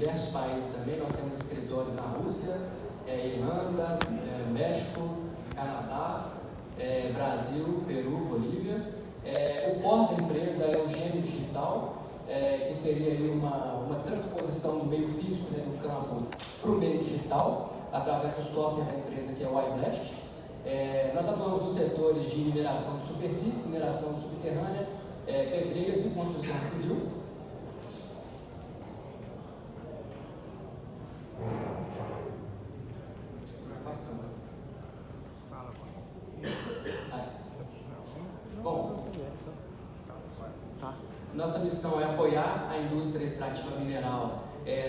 diversos países também. Nós temos escritórios na Rússia, Irlanda, México, Canadá, Brasil, Peru, Bolívia. O core da empresa é o Gênio Digital, que seria aí uma transposição do meio físico, né, do campo para o meio digital, através do software da empresa, que é o iBlast. Nós atuamos nos setores de mineração de superfície, mineração subterrânea, pedreiras e construção civil. Bom, nossa missão é apoiar a indústria extrativa mineral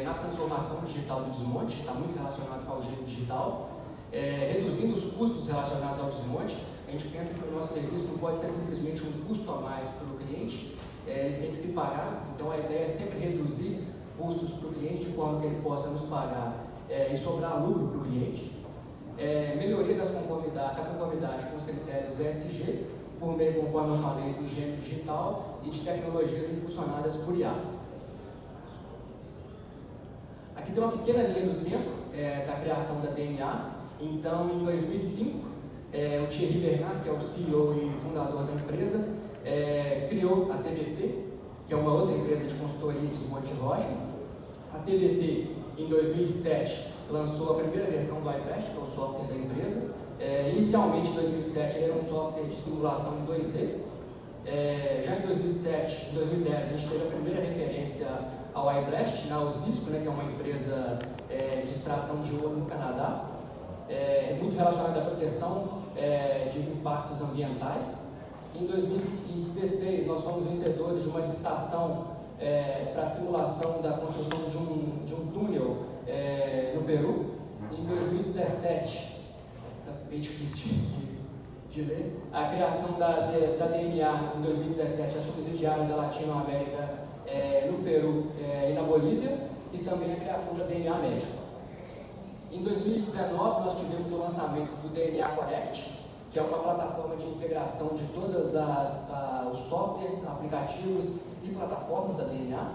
na transformação digital do desmonte, está muito relacionado com o Gênio Digital, reduzindo os custos relacionados ao desmonte. A gente pensa que o nosso serviço não pode ser simplesmente um custo a mais para o cliente, ele tem que se pagar, então a ideia é sempre reduzir custos para o cliente de forma que ele possa nos pagar e sobrar lucro para o cliente. Melhoria da conformidade com os critérios ESG, por meio, conforme eu falei, do Gênio Digital e de tecnologias impulsionadas por IA. Aqui tem uma pequena linha do tempo da criação da DNA. Então, em 2005, o Thierry Bernard, que é o CEO e fundador da empresa, criou a TBT, que é uma outra empresa de consultoria de desmonte de rochas. A TBT, em 2007, lançou a primeira versão do iBlast, que é o software da empresa. Inicialmente, em 2007, ele era um software de simulação em 2D. Já em 2007, em 2010, a gente teve a primeira referência ao iBlast, na Osisko, né, que é uma empresa de extração de ouro no Canadá, muito relacionada à proteção de impactos ambientais. Em 2016, nós fomos vencedores de uma licitação para a simulação da construção de um túnel no Peru. Em 2017, está bem difícil de ler, a criação da DNA em 2017 é subsidiária da Latinoamérica no Peru e na Bolívia, e também a criação da DNA México. Em 2019, nós tivemos o lançamento do DNA Connect, que é uma plataforma de integração de todos os softwares, aplicativos e plataformas da DNA.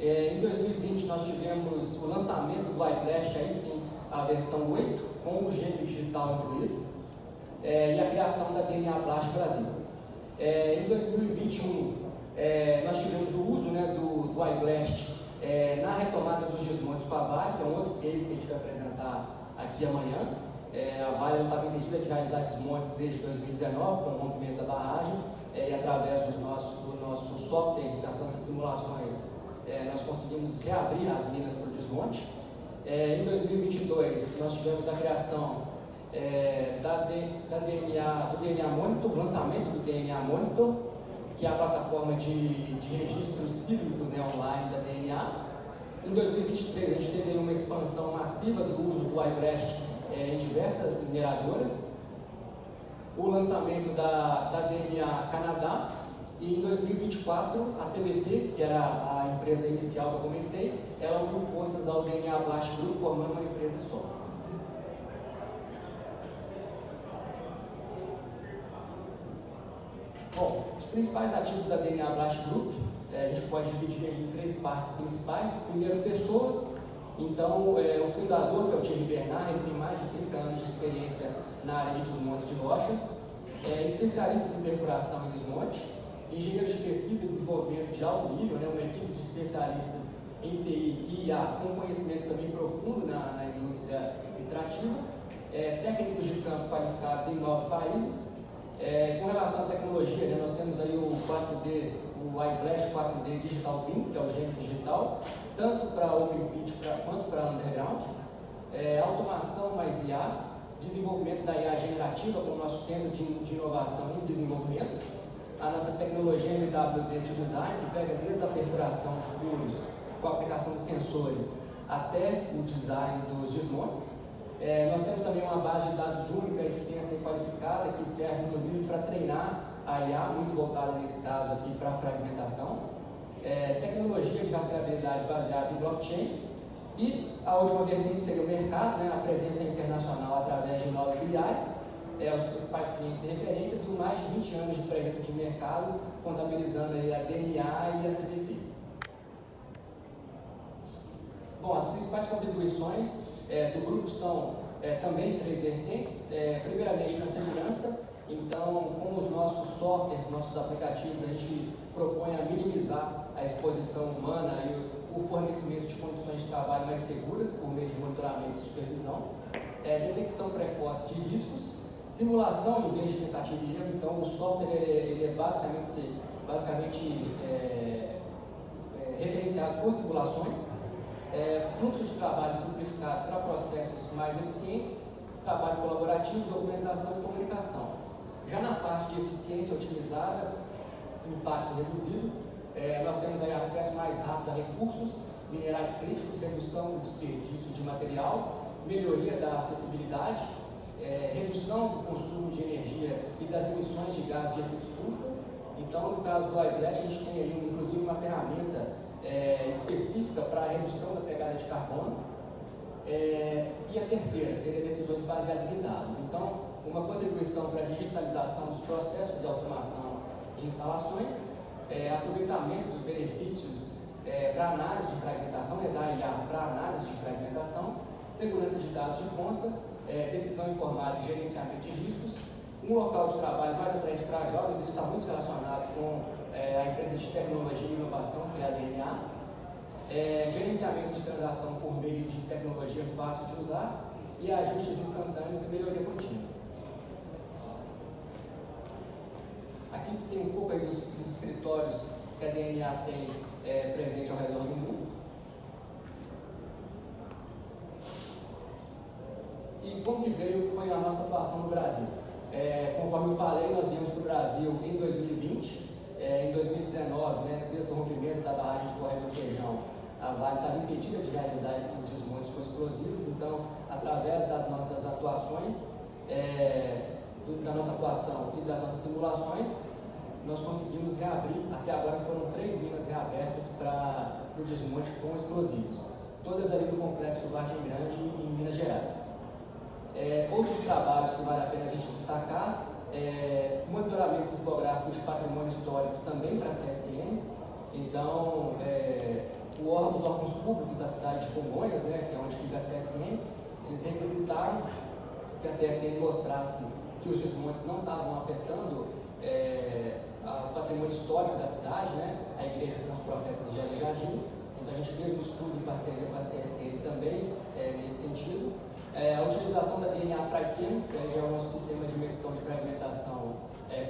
Em 2020, nós tivemos o lançamento do iBlast, aí sim, a versão 8, com o Gênio Digital incluído, e a criação da DNA Blast Brasil. Em 2021, nós tivemos o uso, né, do iBlast na retomada dos desmontes com a Vale, que é um outro case que a gente vai apresentar aqui amanhã. A Vale estava impedida de realizar desmontes desde 2019, com o rompimento da barragem, e através do nosso software, das nossas simulações, nós conseguimos reabrir as minas para o desmonte. Em 2022, nós tivemos a criação do DNA Monitor, o lançamento do DNA Monitor, que é a plataforma de registros sísmicos, né, online da DNA. Em 2023, a gente teve uma expansão massiva do uso do iBlast em diversas mineradoras, o lançamento da DNA Canadá, e em 2024 a TBT, que era a empresa inicial que eu comentei, ela uniu forças ao DNA Blast Group, formando uma empresa só. Bom, os principais ativos da DNA Blast Group, a gente pode dividir em 3 partes principais. Primeiro, pessoas. Então, o fundador, que é o Thierry Bernard, ele tem mais de 30 anos de experiência na área de desmontes de rochas, especialistas em perfuração e desmonte, engenheiros de pesquisa e desenvolvimento de alto nível, né, uma equipe de especialistas em TI e IA com conhecimento também profundo na indústria extrativa, técnicos de campo qualificados em 9 países. Com relação à tecnologia, né, nós temos aí o 4D, o iBlast 4D Digital Twin, que é o Gênio Digital, tanto para Open Pit quanto para Underground, automação mais IA, desenvolvimento da IA generativa com o nosso Centro de Inovação e Desenvolvimento, a nossa tecnologia MWD de Design, que pega desde a perfuração de furos, com a aplicação de sensores, até o design dos desmontes. Nós temos também uma base de dados única, extensa e qualificada, que serve inclusive para treinar a IA, muito voltada nesse caso aqui para a fragmentação. Tecnologia de rastreabilidade baseada em blockchain. E a última vertente seria o mercado, né, a presença internacional através de 9 filiais, os principais clientes e referências, e mais de 20 anos de presença de mercado, contabilizando aí a DNA e a TBT. Bom, as principais contribuições do grupo são também 3 vertentes. Primeiramente, na segurança. Então, com os nossos softwares, nossos aplicativos, a gente propõe a minimizar a exposição humana e o fornecimento de condições de trabalho mais seguras por meio de monitoramento e supervisão, detecção precoce de riscos, simulação em vez de tentativa e erro. Então, o software ele é basicamente referenciado com simulações, fluxo de trabalho simplificado para processos mais eficientes, trabalho colaborativo, documentação e comunicação. Já na parte de eficiência otimizada, impacto reduzido, nós temos aí acesso mais rápido a recursos, minerais críticos, redução do desperdício de material, melhoria da acessibilidade, redução do consumo de energia e das emissões de gases de efeito estufa. Então, no caso do iBlast, a gente tem aí, inclusive, uma ferramenta específica para a redução da pegada de carbono. E a terceira seria decisões baseadas em dados. Então, uma contribuição para a digitalização dos processos de automação de instalações, aproveitamento dos benefícios para análise de fragmentação, da IA para análise de fragmentação, segurança de dados de ponta, decisão informada e gerenciamento de riscos, um local de trabalho mais atraente para jovens. Isso está muito relacionado com a empresa de tecnologia e inovação, que é a DNA, gerenciamento de transação por meio de tecnologia fácil de usar e ajustes instantâneos e melhoria contínua. Aqui tem um pouco aí dos escritórios que a DNA tem presente ao redor do mundo. E como que foi a nossa atuação no Brasil? Conforme eu falei, nós viemos para o Brasil em 2020, em 2019, desde o rompimento da barragem de Correio do Feijão, a Vale estava impedida de realizar esses desmontes com explosivos. Então, através das nossas atuações, da nossa atuação e das nossas simulações, nós conseguimos reabrir. Até agora foram 3 minas reabertas para o desmonte com explosivos, todas ali no complexo Vargem Grande, em Minas Gerais. Outros trabalhos que vale a pena a gente destacar, monitoramento discográfico de patrimônio histórico também para a CSN. Então, os órgãos públicos da cidade de Congonhas, que é onde fica a CSN, eles requisitaram que a CSN mostrasse que os desmontes não estavam afetando o patrimônio histórico da cidade, a Igreja dos Profetas de Aleijadinho. Então, a gente fez um estudo em parceria com a CSN também, nesse sentido. A utilização da DNA Frachem, que já é o nosso sistema de medição de fragmentação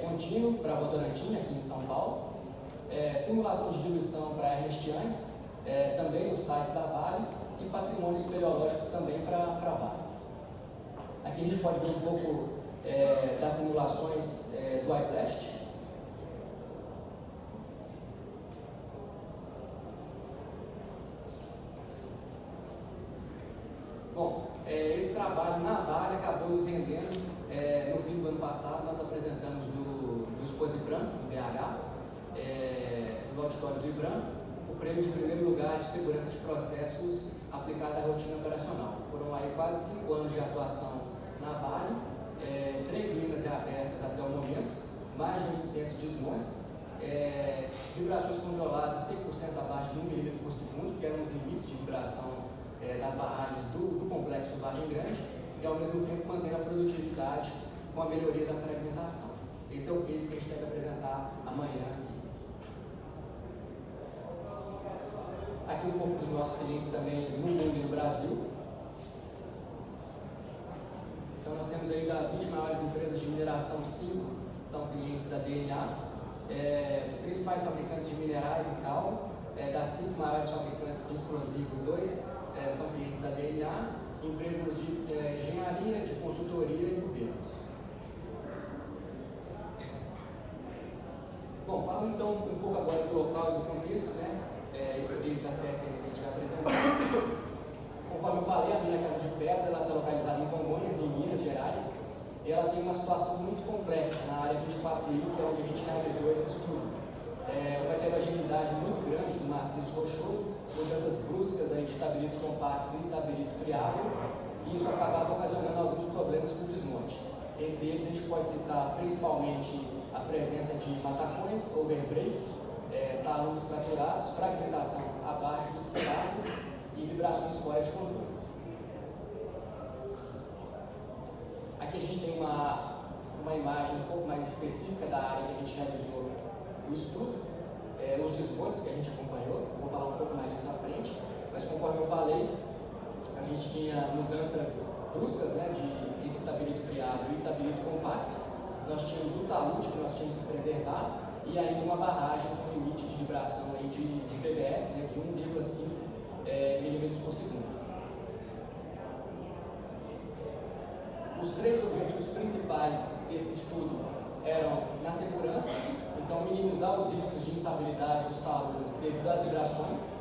contínuo para a Votorantim, aqui em São Paulo. Simulação de diluição para a Ernestiane, também nos sites da Vale, e patrimônio espeleológico também para a Vale. Aqui a gente pode ver um pouco das simulações do iBlast. Bom, esse trabalho na Vale acabou nos rendendo. No fim do ano passado, nós apresentamos no Exposibran, no BH, no auditório do IBRAM, o prêmio de primeiro lugar de segurança de processos aplicado à rotina operacional. Foram aí quase 5 anos de atuação na Vale, 3 minas reabertas até o momento, mais de 800 desmontes, vibrações controladas 100% abaixo de 1 milímetro por segundo, que eram os limites de vibração das barragens do complexo Vargem Grande, e ao mesmo tempo mantendo a produtividade com a melhoria da fragmentação. Esse é o case que a gente deve apresentar amanhã aqui. Aqui um pouco dos nossos clientes também no mundo e no Brasil. Então nós temos aí das 20 maiores empresas de mineração, 5 são clientes da DNA, principais fabricantes de minerais e cal, das 5 maiores fabricantes de explosivo, 2 são clientes da DNA, empresas de engenharia, de consultoria e governos. Bom, falando então um pouco agora do local e do contexto, esse case da CSN que a gente vai apresentar. Conforme eu falei, a mina Casa de Pedra está localizada em Congonhas, em Minas Gerais, e ela tem uma situação muito complexa na área 24I, que é onde a gente realizou esse estudo. Uma heterogeneidade muito grande do maciço rochoso, mudanças bruscas aí de taberito compacto e taberito friável, e isso acabava ocasionando alguns problemas com o desmonte. Entre eles, a gente pode citar principalmente a presença de matacões, overbreak, taludes fraturados, fragmentação abaixo do esperado e vibrações fora de controle. Aqui a gente tem uma imagem um pouco mais específica da área que a gente realizou o estudo, os desmontes que a gente acompanhou. Vou falar um pouco mais disso à frente, mas conforme eu falei, a gente tinha mudanças bruscas, né, entre tabirito friado e tabirito compacto. Nós tínhamos o talude que nós tínhamos que preservar e ainda uma barragem com limite de vibração aí de PVS, né, de 1,5 milímetros por segundo. Os três objetivos principais desse estudo eram na segurança, então minimizar os riscos de instabilidade dos taludes devido às vibrações,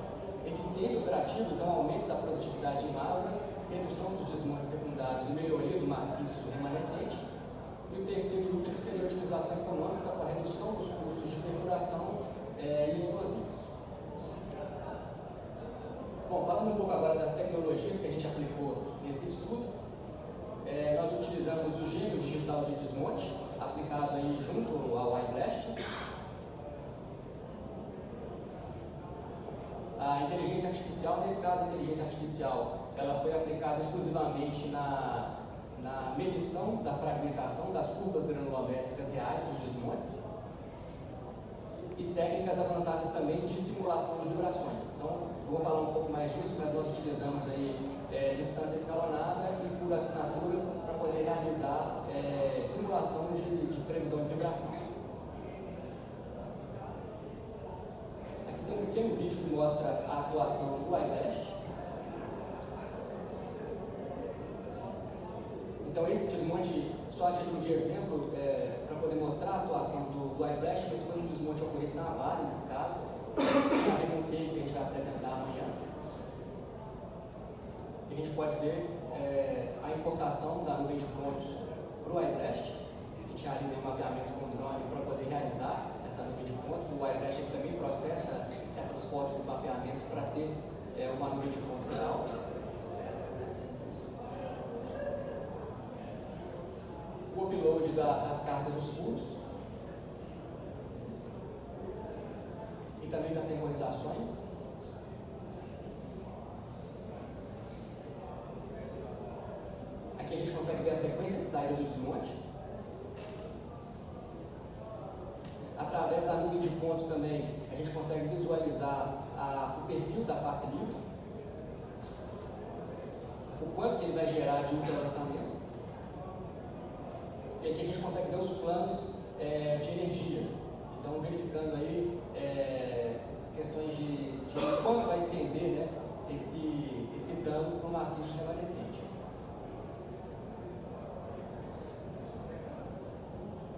eficiência operativa, então aumento da produtividade em máquina, redução dos desmontes secundários e melhoria do maciço remanescente. E o terceiro e último seria a utilização econômica com a redução dos custos de perfuração e explosivos. Bom, falando um pouco agora das tecnologias que a gente aplicou nesse estudo, nós utilizamos o gêmeo digital de desmonte, aplicado aí junto ao iBlast. A inteligência artificial, nesse caso a inteligência artificial, ela foi aplicada exclusivamente na medição da fragmentação das curvas granulométricas reais dos desmontes e técnicas avançadas também de simulação de vibrações. Então, eu vou falar um pouco mais disso, mas nós utilizamos aí distância escalonada e furo assinatura para poder realizar simulação de previsão de vibração. Aqui tem um pequeno vídeo que mostra a atuação do iBlast. Então esse desmonte, só a título de exemplo, para poder mostrar a atuação do iBlast, mas foi um desmonte ocorrido na Vale, nesse caso, um case que a gente vai apresentar amanhã. A gente pode ver a importação da nuvem de pontos para o iBlast. A gente realiza um mapeamento com drone para poder realizar essa nuvem de pontos. O iBlast também processa essas fotos do mapeamento para ter uma nuvem de pontos real. O upload das cargas dos furos e também das temporizações. Aqui a gente consegue ver a sequência de saída do desmonte. Através da nuvem de pontos também, a gente consegue visualizar o perfil da face livre, o quanto que ele vai gerar de ultralançamento. E aqui a gente consegue ver os planos de energia. Então, verificando aí questões de quanto vai estender, né, esse dano para o maciço remanescente.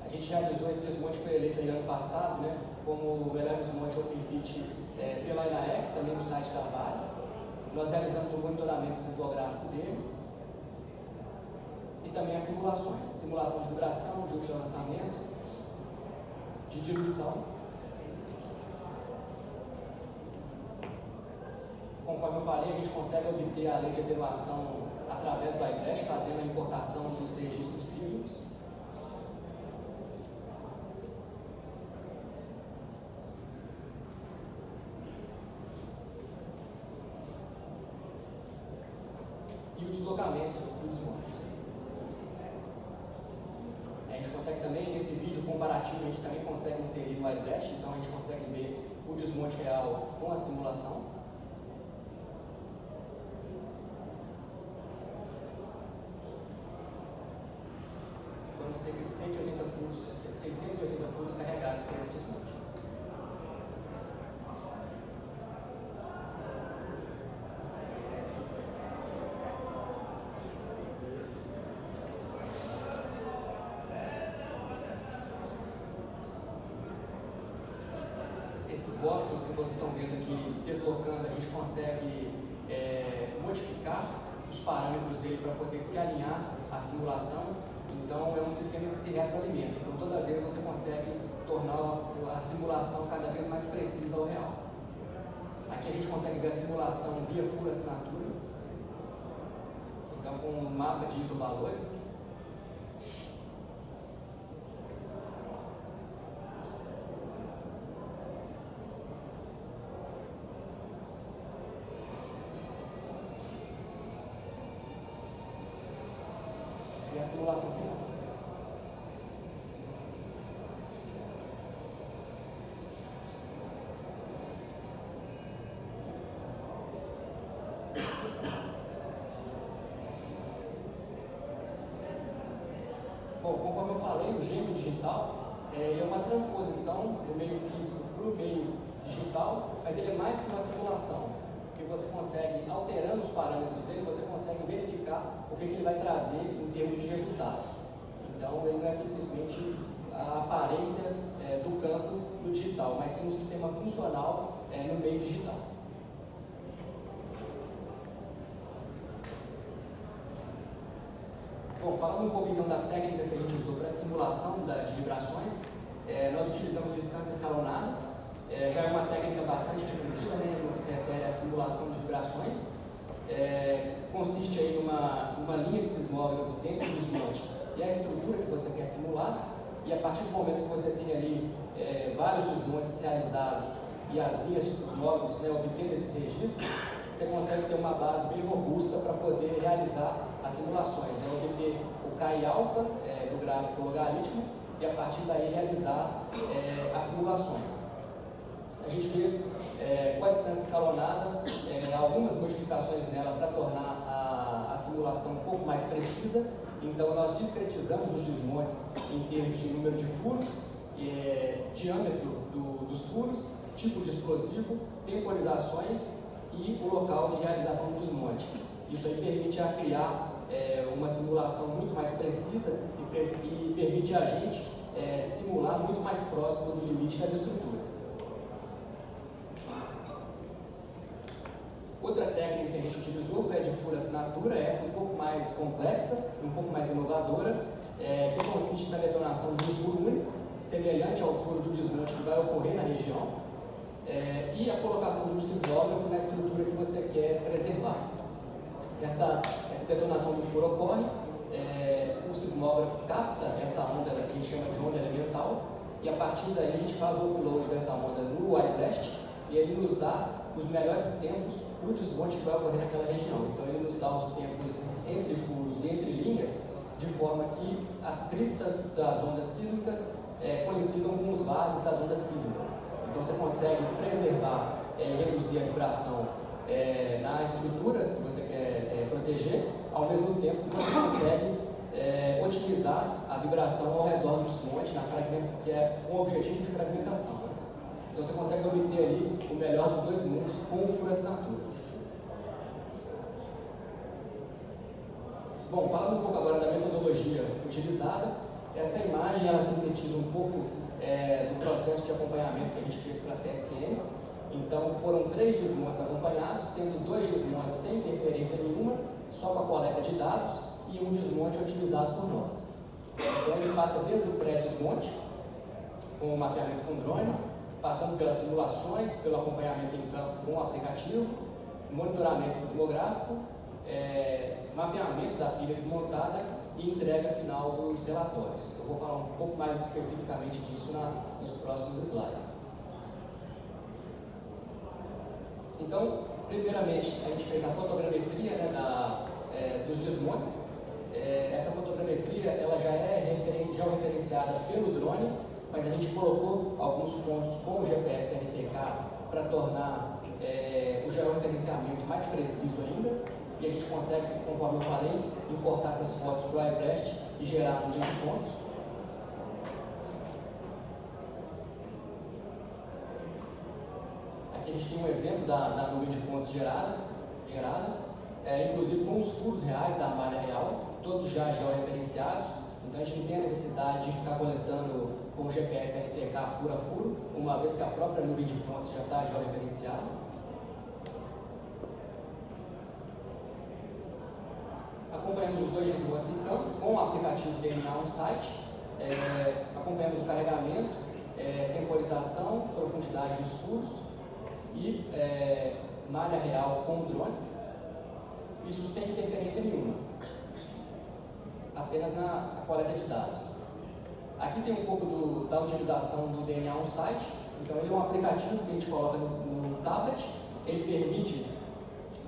A gente realizou esse desmonte, foi eleito aí ano passado, né, como o melhor desmonte Open Pit pela INAEX, também no site da Vale. Nós realizamos o monitoramento sismográfico dele. E também as simulações, simulação de vibração, de ultralançamento, de diluição. Conforme eu falei, a gente consegue obter a lei de atenuação através do iBlast, fazendo a importação dos registros sísmicos. E o deslocamento do desmonte. A gente consegue também, nesse vídeo comparativo, a gente também consegue inserir no iBlast, então a gente consegue ver o desmonte real com a simulação. Foram cerca de 680 furos carregados por esse desmonte. Esses boxes que vocês estão vendo aqui deslocando, a gente consegue modificar os parâmetros dele para poder se alinhar à simulação. Então é um sistema que se retroalimenta. Então toda vez você consegue tornar a simulação cada vez mais precisa ao real. Aqui a gente consegue ver a simulação via furo assinatura. Então com um mapa de isovalores. digital, ele é uma transposição do meio físico para o meio digital, mas ele é mais que uma simulação, porque você consegue, alterando os parâmetros dele, você consegue verificar o que ele vai trazer em termos de resultado. Então, ele não é simplesmente a aparência do campo no digital, mas sim um sistema funcional no meio digital. Bom, falando um pouco então das técnicas que a gente usou para simulação de vibrações, nós utilizamos distância escalonada, já é uma técnica bastante difundida, né, no que se refere à simulação de vibrações. Consiste aí numa linha de sismógrafos entre o desmonte e a estrutura que você quer simular, e a partir do momento que você tem ali vários desmontes realizados e as linhas de sismógrafos, né, obtendo esses registros, você consegue ter uma base bem robusta para poder realizar as simulações, né, obter o K-alfa do gráfico logaritmo e a partir daí realizar as simulações. A gente fez com a distância escalonada algumas modificações nela para tornar a simulação um pouco mais precisa. Então nós discretizamos os desmontes em termos de número de furos, diâmetro dos furos, tipo de explosivo, temporizações e o local de realização do desmonte. Isso aí permite criar uma simulação muito mais precisa e permite a gente simular muito mais próximo do limite das estruturas. Outra técnica que a gente utilizou foi a de furo assinatura, essa um pouco mais complexa, um pouco mais inovadora, que consiste na detonação de um furo único, semelhante ao furo do desmonte que vai ocorrer na região, e a colocação de um sismógrafo na estrutura que você quer preservar. Essa detonação do furo ocorre, o sismógrafo capta essa onda que a gente chama de onda elemental, e a partir daí a gente faz o upload dessa onda no iBlast, e ele nos dá os melhores tempos para o desmonte que vai ocorrer naquela região. Então ele nos dá os tempos entre furos e entre linhas, de forma que as cristas das ondas sísmicas coincidam com os vales das ondas sísmicas. Então você consegue preservar e reduzir a vibração na estrutura que você quer proteger, ao mesmo tempo que você consegue otimizar a vibração ao redor do desmonte, que é um objetivo de fragmentação. Né? Então você consegue obter ali o melhor dos dois mundos com o furo assinatura. Bom, falando um pouco agora da metodologia utilizada, essa imagem ela sintetiza um pouco do processo de acompanhamento que a gente fez para a CSN. Então foram 3 desmontes acompanhados, sendo 2 desmontes sem interferência nenhuma, só com a coleta de dados, e um desmonte utilizado por nós. Então ele passa desde o pré-desmonte, com o mapeamento com drone, passando pelas simulações, pelo acompanhamento em campo com o aplicativo, monitoramento sismográfico, mapeamento da pilha desmontada e entrega final dos relatórios. Eu vou falar um pouco mais especificamente disso nos próximos slides. Então, primeiramente, a gente fez a fotogrametria, né, dos desmontes. Essa fotogrametria ela já é georreferenciada pelo drone, mas a gente colocou alguns pontos com o GPS RTK para tornar o georreferenciamento mais preciso ainda, e a gente consegue, conforme eu falei, importar essas fotos para o iBlast e gerar nos pontos. Aqui a gente tem um exemplo da nuvem de pontos gerada, inclusive com os furos reais da malha real, todos já georreferenciados. Então a gente não tem a necessidade de ficar coletando com o GPS RTK furo a furo, uma vez que a própria nuvem de pontos já está georreferenciada. Acompanhamos os 2 desmontes em campo com o aplicativo DNA On-Site, acompanhamos o carregamento, temporização, profundidade dos furos e malha real com o drone, isso sem interferência nenhuma, apenas na coleta de dados. Aqui tem um pouco da utilização do DNA On-Site. Então ele é um aplicativo que a gente coloca no tablet, ele permite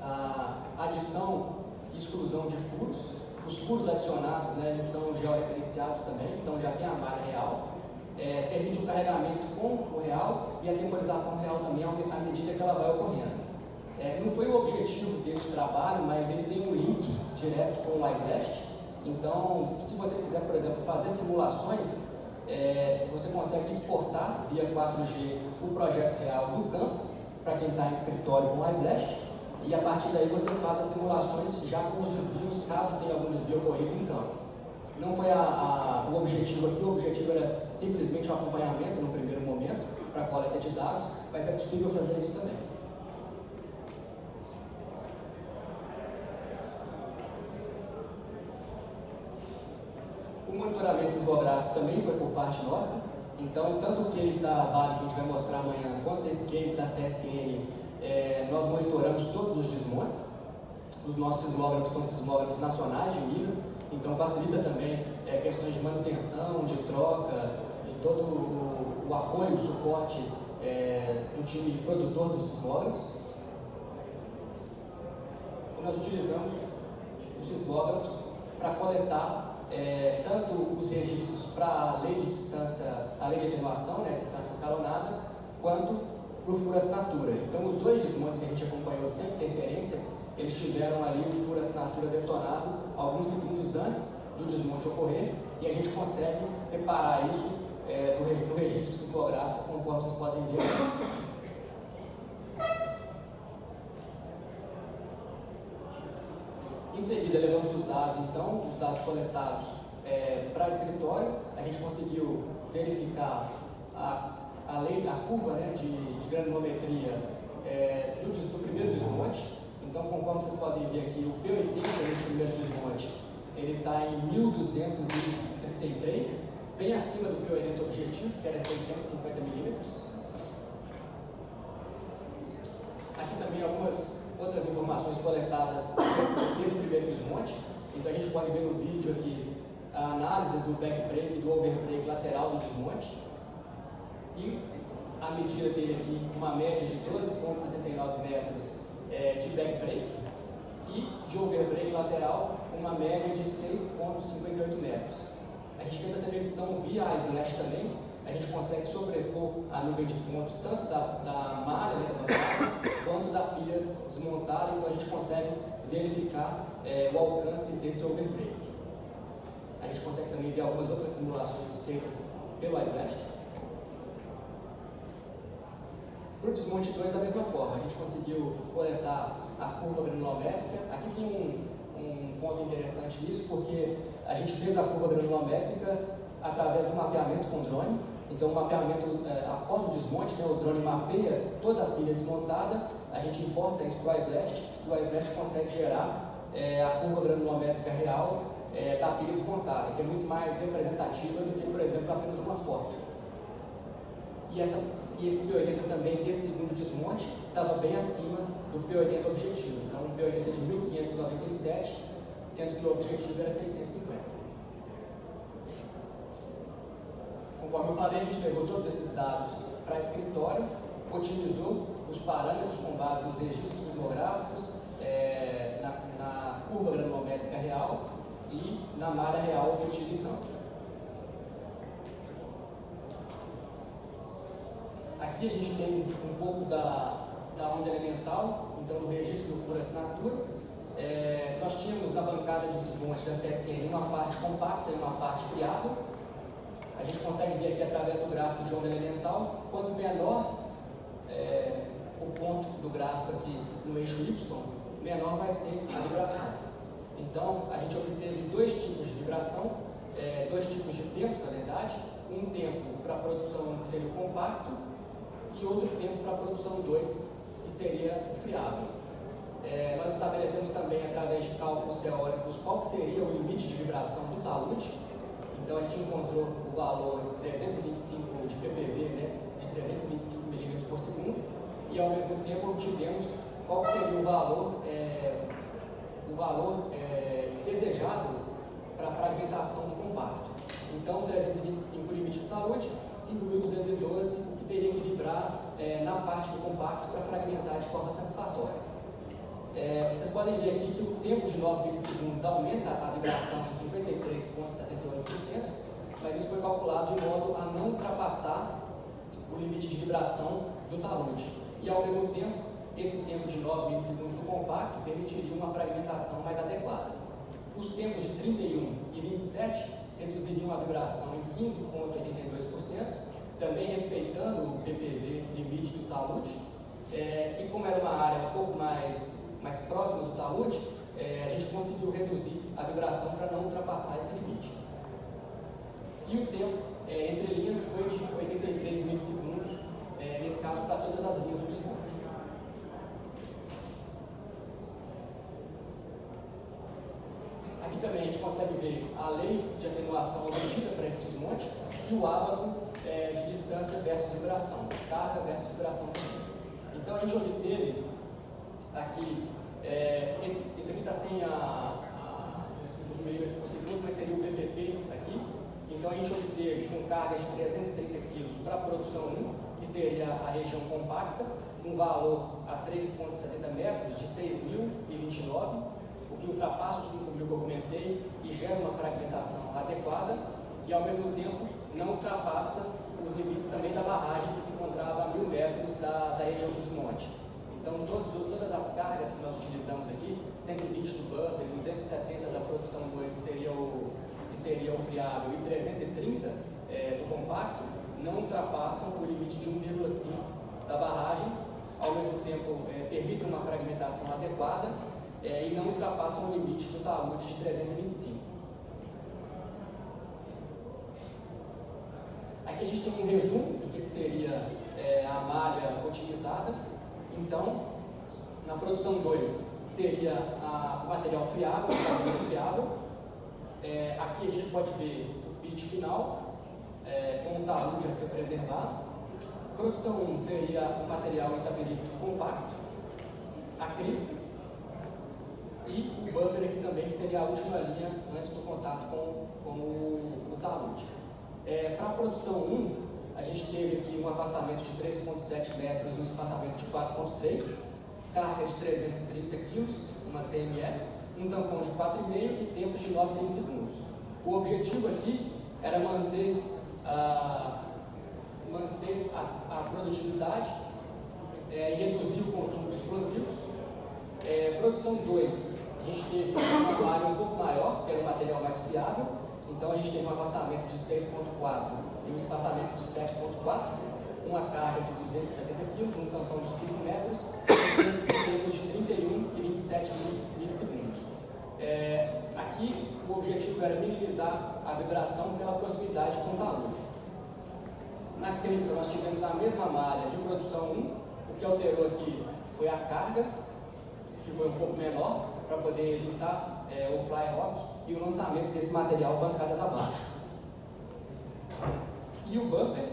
a adição e exclusão de furos. Os furos adicionados, né, eles são georreferenciados também, então já tem a malha real. Permite o carregamento com o real e a temporização real também à medida que ela vai ocorrendo. Não foi o objetivo desse trabalho, mas ele tem um link direto com o iBlast. Então, se você quiser, por exemplo, fazer simulações você consegue exportar via 4G o projeto real do campo, para quem está em escritório com o iBlast, e a partir daí você faz as simulações já com os desvios, caso tenha algum desvio ocorrido em campo. Não foi o objetivo aqui, o objetivo era simplesmente o acompanhamento no primeiro momento, para a coleta de dados, mas é possível fazer isso também. O monitoramento sismográfico também foi por parte nossa, então tanto o case da Vale, que a gente vai mostrar amanhã, quanto esse case da CSN, nós monitoramos todos os desmontes. Os nossos sismógrafos são sismógrafos nacionais de Minas, então facilita também questões de manutenção, de troca, de todo o apoio, o suporte do time produtor dos sismógrafos. E nós utilizamos os sismógrafos para coletar tanto os registros para a lei de distância, a lei de atenuação, distância escalonada, quanto para o furo assinatura. Então, os dois desmontes que a gente acompanhou sem interferência, eles tiveram ali o furo assinatura detonado alguns segundos antes do desmonte ocorrer, e a gente consegue separar isso do registro sismográfico, conforme vocês podem ver aqui. Em seguida, levamos os dados, então, os dados coletados para o escritório. A gente conseguiu verificar a curva de granulometria do primeiro desmonte. Então, conforme vocês podem ver aqui, o P80 nesse primeiro desmonte, ele está em 1233, bem acima do P80 objetivo, que era 650 milímetros. Aqui também algumas outras informações coletadas nesse primeiro desmonte. Então a gente pode ver no vídeo aqui a análise do backbreak e do overbreak lateral do desmonte, e a medida dele aqui, uma média de 12,69 metros de backbreak, e de overbreak lateral, uma média de 6,58 metros. A gente fez essa medição via iBlast também. A gente consegue sobrepor a nuvem de pontos tanto da malha, da bancada, quanto da pilha desmontada, então a gente consegue verificar o alcance desse overbreak. A gente consegue também ver algumas outras simulações feitas pelo iBlast. Para o desmonte 2, da mesma forma, a gente conseguiu coletar a curva granulométrica. Aqui tem um ponto interessante nisso, porque a gente fez a curva granulométrica através do mapeamento com drone. Então, o mapeamento, após o desmonte, o drone mapeia toda a pilha desmontada, a gente importa isso para o iBlast, e o iBlast consegue gerar a curva granulométrica real da pilha desmontada, que é muito mais representativa do que, por exemplo, apenas uma foto. E esse P80 também, desse segundo desmonte, estava bem acima do P80 objetivo. Então, um P80 de 1597, sendo que o objetivo era 650. Conforme eu falei, a gente pegou todos esses dados para escritório, otimizou os parâmetros com base nos registros sismográficos, na curva granulométrica real e na malha real obtida em campo. Aqui a gente tem um pouco da onda elemental, então no registro do furo assinatura. Nós tínhamos na bancada de desmonte da CSN uma parte compacta e uma parte friável. A gente consegue ver aqui através do gráfico de onda elemental, quanto menor o ponto do gráfico aqui no eixo Y, menor vai ser a vibração. Então, a gente obteve dois tipos de vibração, dois tipos de tempos, na verdade. Um tempo para a produção que seria o compacto e outro tempo para a produção 2, que seria o friável. Nós estabelecemos também, através de cálculos teóricos, qual que seria o limite de vibração do talude. Então, a gente encontrou o valor 325 de ppv, de 325 milímetros por segundo, e ao mesmo tempo obtivemos qual seria o valor desejado para a fragmentação do compacto. Então, 325 o limite do talude, 5.212 o que teria que vibrar na parte do compacto para fragmentar de forma satisfatória. Vocês podem ver aqui que o tempo de 9 milissegundos aumenta a vibração em 53,68%, mas isso foi calculado de modo a não ultrapassar o limite de vibração do talude. E ao mesmo tempo, esse tempo de 9 milissegundos do compacto permitiria uma fragmentação mais adequada. Os tempos de 31 e 27 reduziriam a vibração em 15,82%, também respeitando o PPV limite do talude. E como era uma área um pouco mais próxima do talude, a gente conseguiu reduzir a vibração para não ultrapassar esse limite. E o tempo entre linhas foi de 83 milissegundos, nesse caso para todas as linhas do desmonte. Aqui também a gente consegue ver a lei de atenuação obtida para esse desmonte e o ábaco de distância versus vibração, carga versus vibração também. Então a gente obteve aqui, esse aqui está sem os milímetros por segundo, mas seria o VPP aqui. Então a gente obteve com carga de 330 kg para a produção 1, que seria a região compacta, um valor a 3,70 metros de 6.029, o que ultrapassa os 5.000 que eu comentei e gera uma fragmentação adequada e ao mesmo tempo não ultrapassa os limites também da barragem que se encontrava a 1.000 metros da região do desmonte. Então todas as cargas que nós utilizamos aqui, 120 do buffer, 270 da produção 2, que seria o friável, e 330 do compacto, não ultrapassam o limite de 1,5 da barragem, ao mesmo tempo permitem uma fragmentação adequada e não ultrapassam o limite do talude de 325. Aqui a gente tem um resumo do que seria a malha otimizada. Então, na produção 2 seria o material friável, o talude friável. Aqui a gente pode ver o pitch final, com o talude a ser preservado. Produção 1 seria o material itabirito compacto, a crista, e o buffer aqui também, que seria a última linha antes do contato com o talude. Para a produção 1, a gente teve aqui um afastamento de 3,7 metros e um espaçamento de 4,3, carga de 330 kg, uma CME, um tampão de 4,5 e tempo de 9 milissegundos. O objetivo aqui era manter a produtividade e reduzir o consumo de explosivos. Produção 2, a gente teve uma área um pouco maior, que era um material mais fiável, então a gente teve um afastamento de 6,4 e um espaçamento de 7,4, uma carga de 270 kg, um tampão de 5 metros, em termos de 31 e 27 milissegundos. Aqui o objetivo era minimizar a vibração pela proximidade com o talude. Na crista nós tivemos a mesma malha de produção 1, o que alterou aqui foi a carga, que foi um pouco menor, para poder evitar o fly rock e o lançamento desse material bancadas abaixo. E o buffer,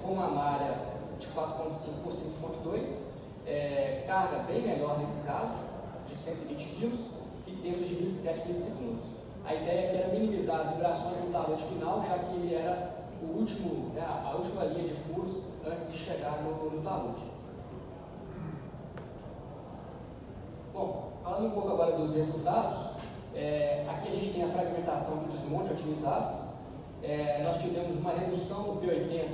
com uma malha de 4,5 por 5,2, carga bem melhor nesse caso, de 120 kg e tempo de 27 milissegundos. A ideia aqui era minimizar as vibrações do talude final, já que ele era a última linha de furos antes de chegar no talude. Bom, falando um pouco agora dos resultados, aqui a gente tem a fragmentação do desmonte otimizado. Nós tivemos uma redução do P80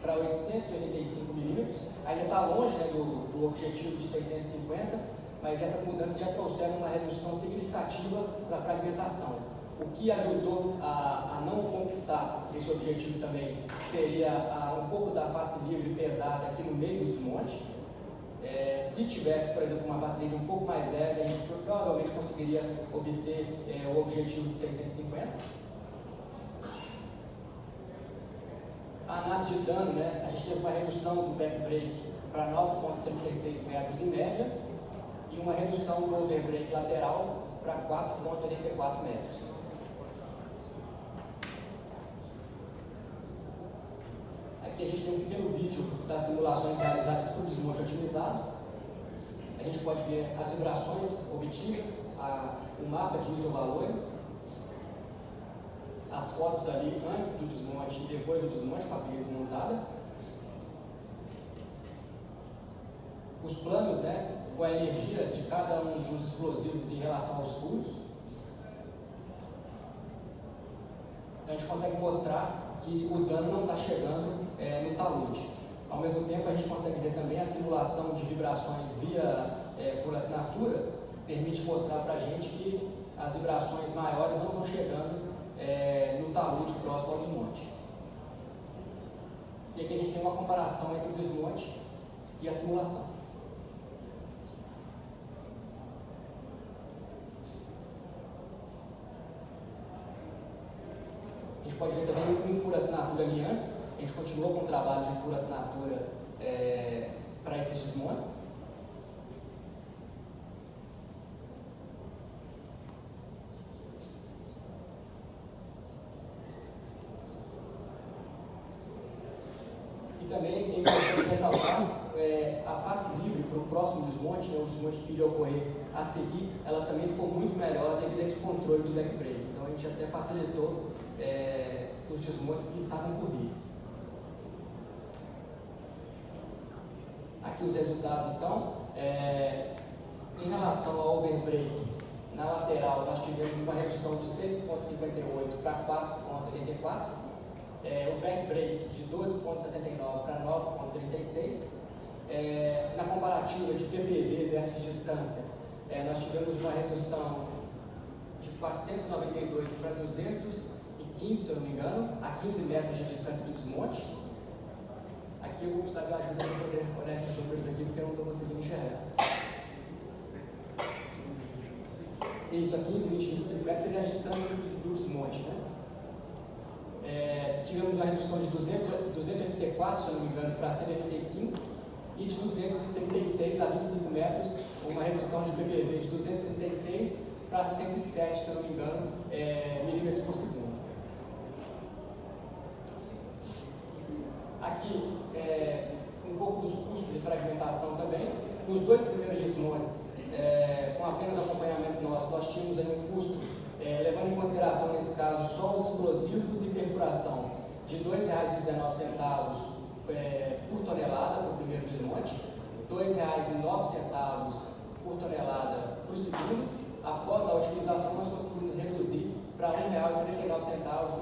para 885 milímetros, ainda está longe do objetivo de 650, mas essas mudanças já trouxeram uma redução significativa da fragmentação. O que ajudou a não conquistar esse objetivo também seria um pouco da face livre pesada aqui no meio do desmonte. Se tivesse, por exemplo, uma face livre um pouco mais leve, a gente provavelmente conseguiria obter o objetivo de 650. A análise de dano, a gente teve uma redução do backbreak para 9,36 metros em média e uma redução do overbreak lateral para 4,84 metros. Aqui a gente tem um pequeno vídeo das simulações realizadas por desmonte otimizado. A gente pode ver as vibrações obtidas, o mapa de isovalores, as fotos ali antes do desmonte e depois do desmonte com a pilha desmontada, os planos, com a energia de cada um dos explosivos em relação aos furos. Então a gente consegue mostrar que o dano não está chegando no talude. Ao mesmo tempo a gente consegue ver também a simulação de vibrações via furo assinatura, permite mostrar para a gente que as vibrações maiores não estão chegando no talude próximo ao desmonte. E aqui a gente tem uma comparação entre o desmonte e a simulação. A gente pode ver também um furo-assinatura ali antes. A gente continuou com o trabalho de furo-assinatura para esses desmontes. E também é importante ressaltar a face livre para o próximo desmonte, o desmonte que iria ocorrer a seguir, ela também ficou muito melhor devido a esse controle do backbrake. Então a gente até facilitou os desmontes que estavam por vir. Aqui os resultados, então, em relação ao overbrake, na lateral nós tivemos uma redução de 6,58 para 4,84, o backbrake de 12,69 para 9,36, na comparativa de PPV versus distância, nós tivemos uma redução de 492 para 215, se eu não me engano, a 15 metros de distância do desmonte. Aqui eu vou precisar de ajuda para poder olhar esses números aqui, porque eu não estou conseguindo enxergar. Isso, a 15, 20, 25 metros seria a distância do desmonte, né? Tivemos uma redução de 284, se eu não me engano, para 185, e de 236 a 25 metros, uma redução de PPV de 236 para 107, se eu não me engano, milímetros por segundo. Aqui, um pouco dos custos de fragmentação também. Nos dois primeiros desmontes, com apenas acompanhamento nosso, nós tínhamos aí um custo, levando em consideração, nesse caso, só os explosivos e perfuração, de R$ 2,19 por tonelada para o primeiro desmonte, R$ 2,09 por tonelada para o segundo. Após a utilização, nós conseguimos reduzir para R$ 1,79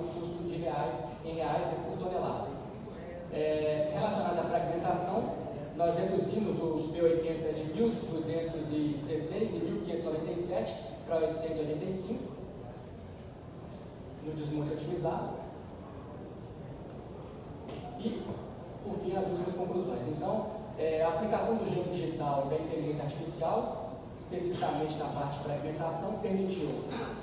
o custo de reais por tonelada. Relacionado à fragmentação, nós reduzimos o P80 de 1.216 e 1.597 para 885 no desmonte otimizado. E, por fim, as últimas conclusões. Então, a aplicação do gênero digital e da inteligência artificial, especificamente na parte de fragmentação, permitiu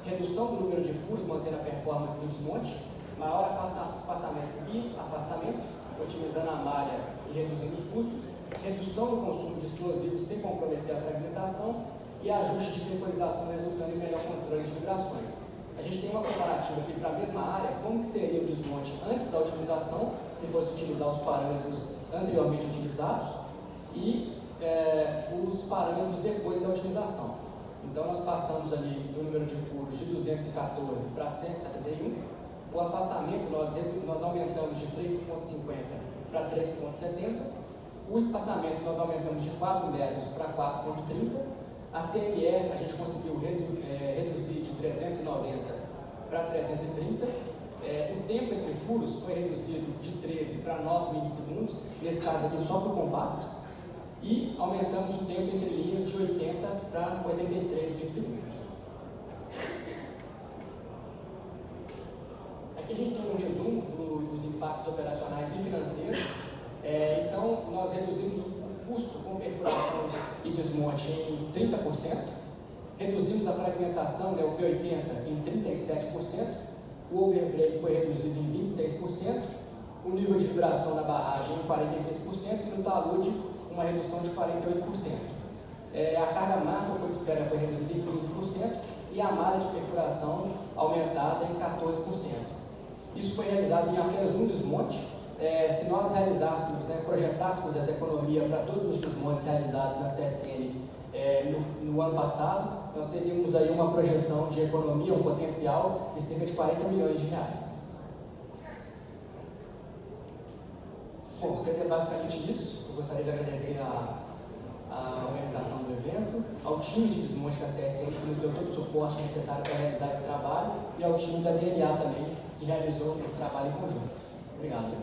redução do número de furos, mantendo a performance do desmonte, maior espaçamento e afastamento, otimizando a malha e reduzindo os custos, redução do consumo de explosivos sem comprometer a fragmentação e ajuste de temporização resultando em melhor controle de vibrações. A gente tem uma comparativa aqui para a mesma área, como que seria o desmonte antes da otimização, se fosse utilizar os parâmetros anteriormente utilizados, e os parâmetros depois da otimização. Então nós passamos ali no número de furos de 214 para 171, o afastamento nós aumentamos de 3,50 para 3,70, o espaçamento nós aumentamos de 4 metros para 4,30, a CMR a gente conseguiu reduzir de 390 para 330, o tempo entre furos foi reduzido de 13 para 9 milissegundos, nesse caso aqui só para o compacto, e aumentamos o tempo entre linhas de 80 para 83 milissegundos. Aqui a gente tem um resumo dos impactos operacionais e financeiros. Então, nós reduzimos o custo com perfuração e desmonte em 30%, reduzimos a fragmentação, o P80, em 37%, o overbrake foi reduzido em 26%, o nível de vibração na barragem em 46% e no talude uma redução de 48%. A carga máxima por espera foi reduzida em 15% e a malha de perfuração aumentada em 14%. Isso foi realizado em apenas um desmonte. Se nós realizássemos, projetássemos essa economia para todos os desmontes realizados na CSN no ano passado, nós teríamos aí uma projeção de economia, um potencial de cerca de 40 milhões de reais. Bom, seria basicamente isso. Eu gostaria de agradecer a organização do evento, ao time de desmonte da CSN, que nos deu todo o suporte necessário para realizar esse trabalho, e ao time da DNA também, que realizou esse trabalho em conjunto. Obrigado.